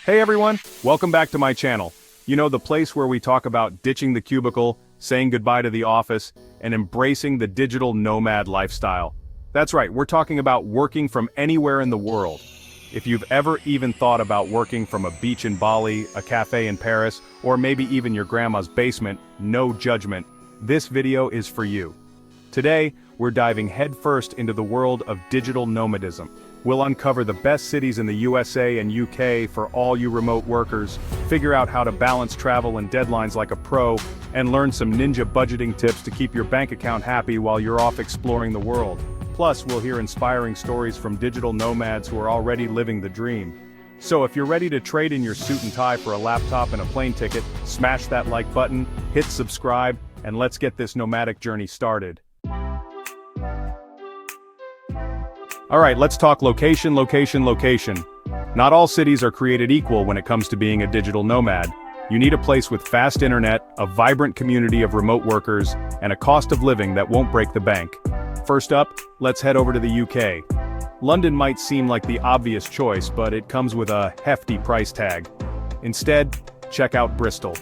Hey everyone, welcome back to my channel. You know, the place where we talk about ditching the cubicle, saying goodbye to the office, and embracing the digital nomad lifestyle. That's right, we're talking about working from anywhere in the world. If you've ever even thought about working from a beach in Bali, a cafe in Paris, or maybe even your grandma's basement, no judgment, this video is for you. Today, we're diving headfirst into the world of digital nomadism. We'll uncover the best cities in the USA and UK for all you remote workers, figure out how to balance travel and deadlines like a pro, and learn some ninja budgeting tips to keep your bank account happy while you're off exploring the world. Plus, we'll hear inspiring stories from digital nomads who are already living the dream. So if you're ready to trade in your suit and tie for a laptop and a plane ticket, smash that like button, hit subscribe, and let's get this nomadic journey started. Alright, let's talk location. Not all cities are created equal when it comes to being a digital nomad. You need a place with fast internet, a vibrant community of remote workers, and a cost of living that won't break the bank. First up, let's head over to the UK. London might seem like the obvious choice, but it comes with a hefty price tag. Instead, check out Bristol.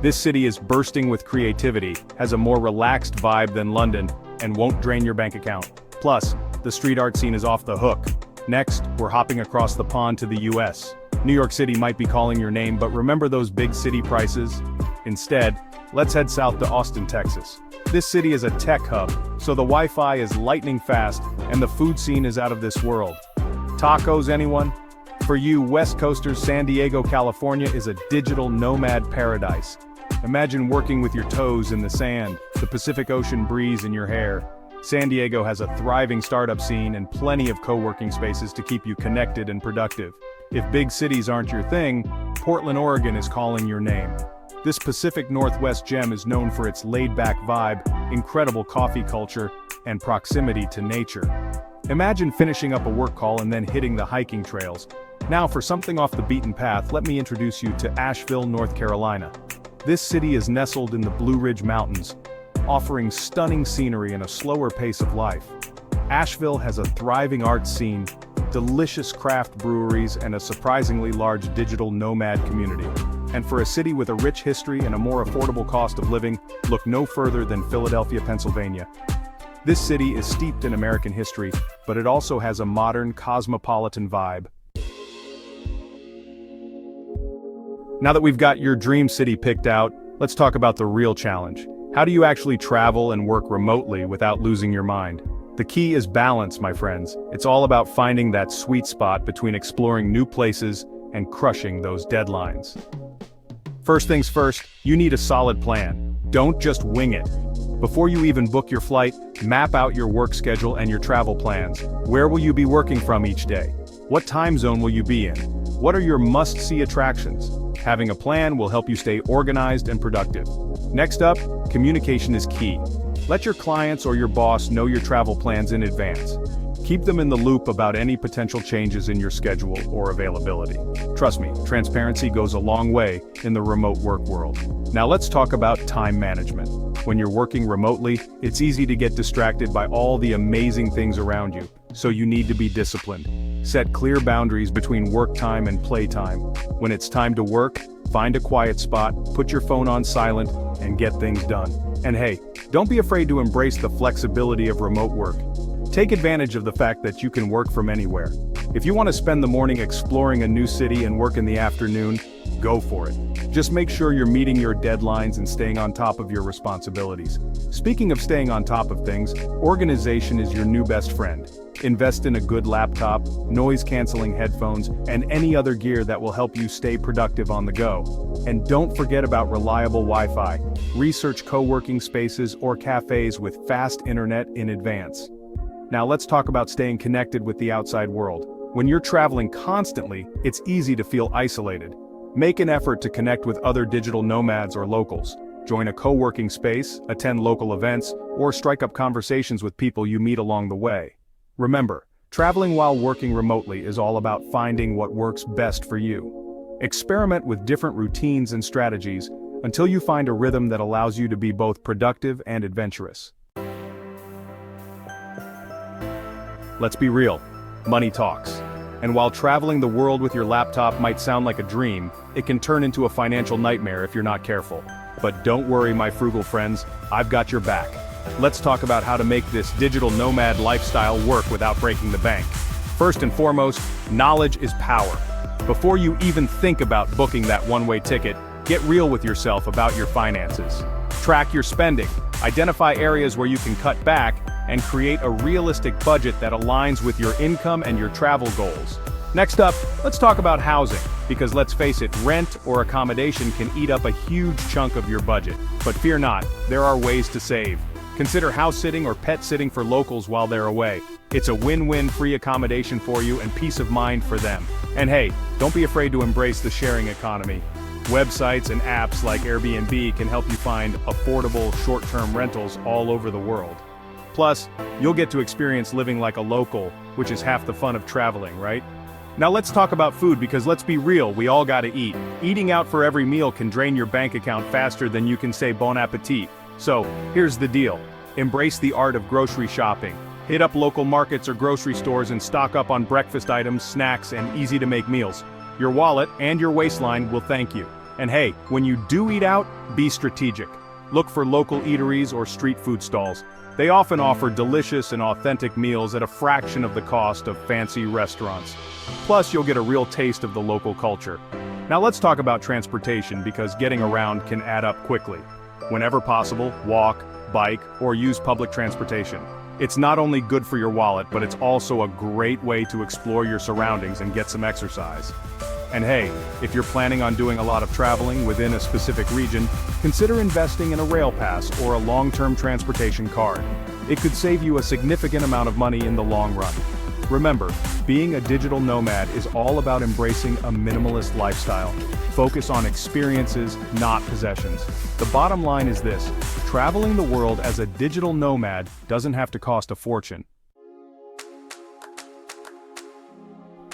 This city is bursting with creativity, has a more relaxed vibe than London, and won't drain your bank account. Plus, the street art scene is off the hook. Next, we're hopping across the pond to the US. New York City might be calling your name, but remember those big city prices? Instead, let's head south to Austin, Texas. This city is a tech hub, so the Wi-Fi is lightning fast, and the food scene is out of this world. Tacos, anyone? For you West Coasters, San Diego, California is a digital nomad paradise. Imagine working with your toes in the sand, the Pacific Ocean breeze in your hair. San Diego has a thriving startup scene and plenty of co-working spaces to keep you connected and productive. If big cities aren't your thing, Portland, Oregon is calling your name. This Pacific Northwest gem is known for its laid-back vibe, incredible coffee culture, and proximity to nature. Imagine finishing up a work call and then hitting the hiking trails. Now for something off the beaten path, let me introduce you to Asheville, North Carolina. This city is nestled in the Blue Ridge Mountains, offering stunning scenery and a slower pace of life. Asheville has a thriving arts scene, delicious craft breweries, and a surprisingly large digital nomad community. And for a city with a rich history and a more affordable cost of living, look no further than Philadelphia, Pennsylvania. This city is steeped in American history, but it also has a modern, cosmopolitan vibe. Now that we've got your dream city picked out, let's talk about the real challenge. How do you actually travel and work remotely without losing your mind? The key is balance, my friends. It's all about finding that sweet spot between exploring new places and crushing those deadlines. First things first, you need a solid plan. Don't just wing it. Before you even book your flight, map out your work schedule and your travel plans. Where will you be working from each day? What time zone will you be in? What are your must-see attractions? Having a plan will help you stay organized and productive. Next up, communication is key. Let your clients or your boss know your travel plans in advance. Keep them in the loop about any potential changes in your schedule or availability. Trust me, transparency goes a long way in the remote work world. Now let's talk about time management. When you're working remotely, it's easy to get distracted by all the amazing things around you, so you need to be disciplined. Set clear boundaries between work time and playtime. When it's time to work, find a quiet spot, put your phone on silent, and get things done. And hey, don't be afraid to embrace the flexibility of remote work. Take advantage of the fact that you can work from anywhere. If you want to spend the morning exploring a new city and work in the afternoon, go for it. Just make sure you're meeting your deadlines and staying on top of your responsibilities. Speaking of staying on top of things, organization is your new best friend. Invest in a good laptop, noise-canceling headphones, and any other gear that will help you stay productive on the go. And don't forget about reliable Wi-Fi. Research co-working spaces or cafes with fast internet in advance. Now let's talk about staying connected with the outside world. When you're traveling constantly, it's easy to feel isolated. Make an effort to connect with other digital nomads or locals. Join a co-working space, attend local events, or strike up conversations with people you meet along the way. Remember, traveling while working remotely is all about finding what works best for you. Experiment with different routines and strategies until you find a rhythm that allows you to be both productive and adventurous. Let's be real, money talks. And while traveling the world with your laptop might sound like a dream, it can turn into a financial nightmare if you're not careful. But don't worry, my frugal friends, I've got your back. Let's talk about how to make this digital nomad lifestyle work without breaking the bank. First and foremost, knowledge is power. Before you even think about booking that one-way ticket, get real with yourself about your finances. Track your spending, identify areas where you can cut back, and create a realistic budget that aligns with your income and your travel goals. Next up, let's talk about housing, because let's face it, rent or accommodation can eat up a huge chunk of your budget. But fear not, there are ways to save. Consider house sitting or pet sitting for locals while they're away. It's a win-win, free accommodation for you and peace of mind for them. And hey, don't be afraid to embrace the sharing economy. Websites and apps like Airbnb can help you find affordable short-term rentals all over the world. Plus, you'll get to experience living like a local, which is half the fun of traveling, right? Now let's talk about food, because let's be real, we all gotta eat. Eating out for every meal can drain your bank account faster than you can say bon appetit. So, here's the deal. Embrace the art of grocery shopping. Hit up local markets or grocery stores and stock up on breakfast items, snacks, and easy-to-make meals. Your wallet and your waistline will thank you. And hey, when you do eat out, be strategic. Look for local eateries or street food stalls. They often offer delicious and authentic meals at a fraction of the cost of fancy restaurants. Plus, you'll get a real taste of the local culture. Now let's talk about transportation, because getting around can add up quickly. Whenever possible, walk, bike, or use public transportation. It's not only good for your wallet, but it's also a great way to explore your surroundings and get some exercise. And hey, if you're planning on doing a lot of traveling within a specific region, consider investing in a rail pass or a long-term transportation card. It could save you a significant amount of money in the long run. Remember, being a digital nomad is all about embracing a minimalist lifestyle. Focus on experiences, not possessions. The bottom line is this: traveling the world as a digital nomad doesn't have to cost a fortune.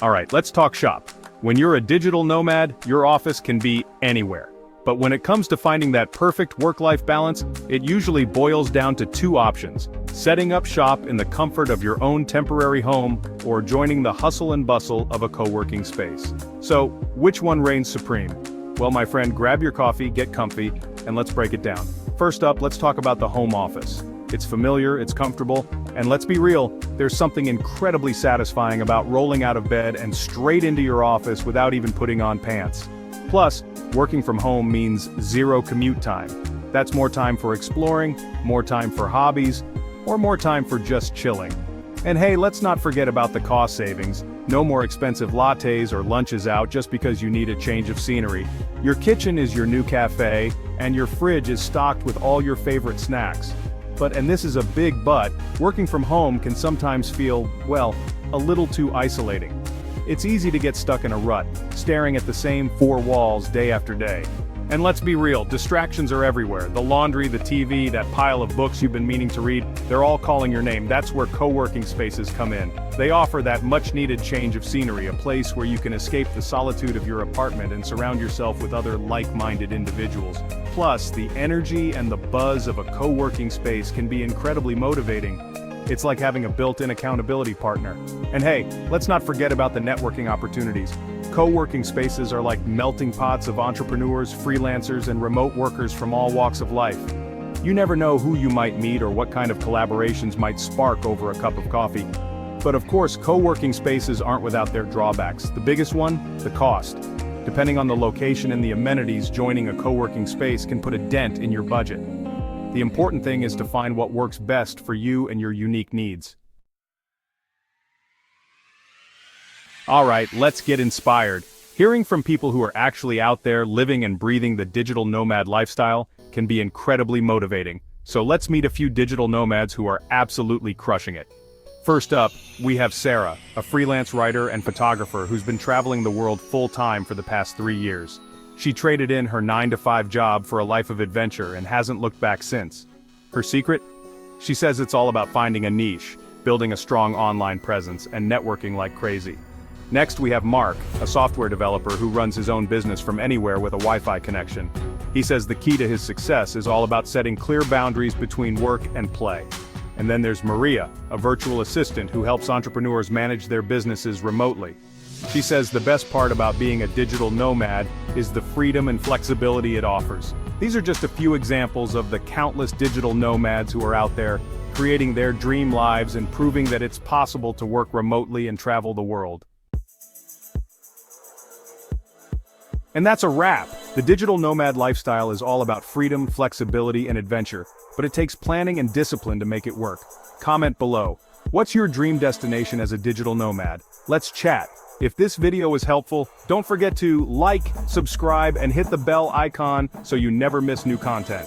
Alright, let's talk shop. When you're a digital nomad, your office can be anywhere. But when it comes to finding that perfect work-life balance, it usually boils down to two options: setting up shop in the comfort of your own temporary home, or joining the hustle and bustle of a co-working space. So, which one reigns supreme? Well, my friend, grab your coffee, get comfy, and let's break it down. First up, let's talk about the home office. It's familiar, it's comfortable, and let's be real, there's something incredibly satisfying about rolling out of bed and straight into your office without even putting on pants. Plus, working from home means zero commute time. That's more time for exploring, more time for hobbies, or more time for just chilling. And hey, let's not forget about the cost savings. No more expensive lattes or lunches out just because you need a change of scenery. Your kitchen is your new cafe, and your fridge is stocked with all your favorite snacks. But, and this is a big but, working from home can sometimes feel, well, a little too isolating. It's easy to get stuck in a rut, staring at the same four walls day after day. And let's be real, distractions are everywhere. The laundry, the TV, that pile of books you've been meaning to read, they're all calling your name. That's where co-working spaces come in. They offer that much-needed change of scenery, a place where you can escape the solitude of your apartment and surround yourself with other like-minded individuals. Plus, the energy and the buzz of a co-working space can be incredibly motivating. It's like having a built-in accountability partner. And hey, let's not forget about the networking opportunities. Co-working spaces are like melting pots of entrepreneurs, freelancers, and remote workers from all walks of life. You never know who you might meet or what kind of collaborations might spark over a cup of coffee. But of course, co-working spaces aren't without their drawbacks. The biggest one, the cost. Depending on the location and the amenities, joining a co-working space can put a dent in your budget. The important thing is to find what works best for you and your unique needs. Alright, let's get inspired. Hearing from people who are actually out there living and breathing the digital nomad lifestyle can be incredibly motivating. So let's meet a few digital nomads who are absolutely crushing it. First up, we have Sarah, a freelance writer and photographer who's been traveling the world full-time for the past 3 years. She traded in her 9-to-5 job for a life of adventure and hasn't looked back since. Her secret? She says it's all about finding a niche, building a strong online presence, and networking like crazy. Next, we have Mark, a software developer who runs his own business from anywhere with a Wi-Fi connection. He says the key to his success is all about setting clear boundaries between work and play. And then there's Maria, a virtual assistant who helps entrepreneurs manage their businesses remotely. She says the best part about being a digital nomad is the freedom and flexibility it offers. These are just a few examples of the countless digital nomads who are out there, creating their dream lives and proving that it's possible to work remotely and travel the world. And that's a wrap. The digital nomad lifestyle is all about freedom, flexibility, and adventure, but it takes planning and discipline to make it work. Comment below. What's your dream destination as a digital nomad? Let's chat. If this video was helpful, don't forget to like, subscribe, and hit the bell icon so you never miss new content.